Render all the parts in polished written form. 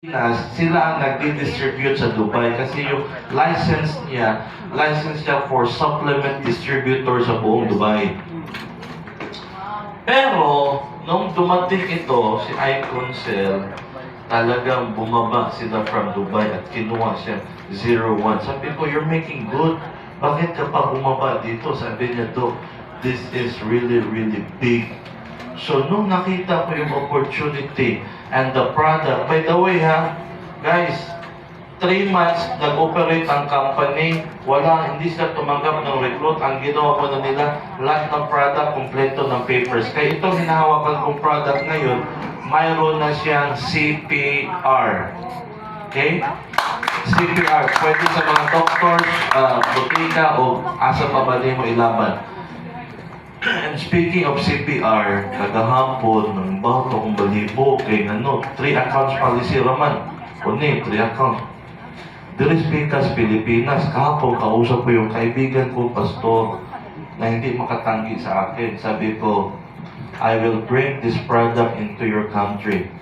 Sila ang nagdi-distribute sa Dubai kasi yung license niya for supplement distributor sa buong Dubai. Pero, nung dumating ito, si Iconcel, talagang bumaba sila from Dubai at kinuha siya 01. Sabi ko, you're making good. Bakit ka pa bumaba dito? Sabi niya, "Do, this is really, really big." So, nung nakita ko yung opportunity and the product, by the way ha, guys, 3 months nag-operate ang company, hindi sila tumanggap ng recruit. Ang ginawa ko na nila, lahat ng product, kompleto ng papers. Kaya itong hinahawakan kong product ngayon, mayroon na siyang CPR. Okay? CPR, pwede sa mga doctors, butika o asa pa ba mo ilaban. And speaking of CPR, kagahapon, nang bato kong balibo, kay 3 accounts policy raman. Kunin, 3 accounts. Diris Picas, Pilipinas, kahapon kausap ko yung kaibigan ko, pastor, na hindi makatanggi sa akin. Sabi ko, I will bring this product into your country.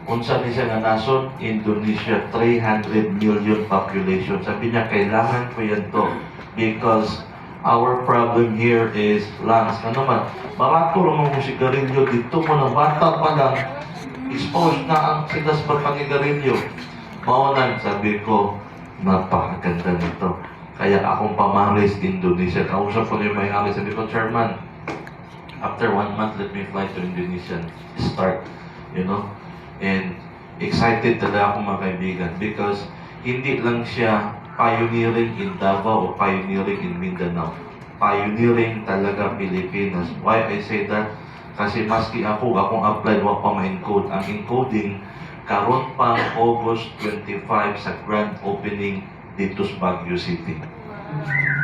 Unsa ni siya nga nasod? Indonesia, 300 million population. Sabi niya, kailangan ko yan to. Because our problem here is lungs. Ano man, barato lang mo sigarilyo dito mo ng bata pa lang, exposed na ang sinas pagpangigarilyo. Maunan, sabi ko, napakaganda nito. Kaya akong pamaris Indonesia. Kausap ko na yung may-ari. Sabi ko, Chairman, after 1 month, let me fly to Indonesia. Start, And excited talaga ako mga kaibigan because hindi lang siya pioneering in Davao o pioneering in Mindanao. Pioneering talaga Pilipinas. Why I say that? Kasi maski akong applied, wala pa ma-encode. Ang encoding, karon pang August 25 sa grand opening dito sa Baguio City.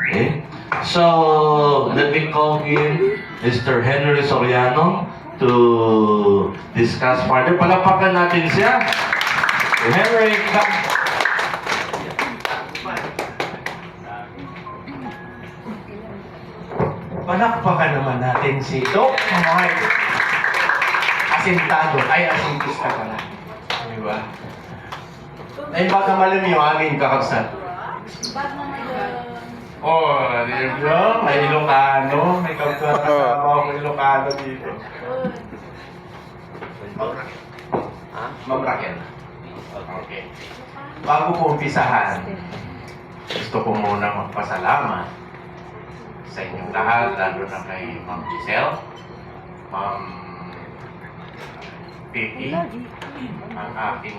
Okay? So, let me call in Mr. Henry Soriano to discuss further. Palapakan natin siya. Henry, come. Palakpakan naman natin si Doc Mark. Asintado. Ay, asintista ka na. Di ba? Ay, baka malam yung aming kakabsat. Oh, di ba? May Ilocano. May kasama akong Ilocano dito. Ma'am Raquel. Okay. Bago ko umpisahan, gusto ko muna magpasalamat sa inyong lahat, lalo na kay Ma'am Giselle, Ma'am Vicky, ang aking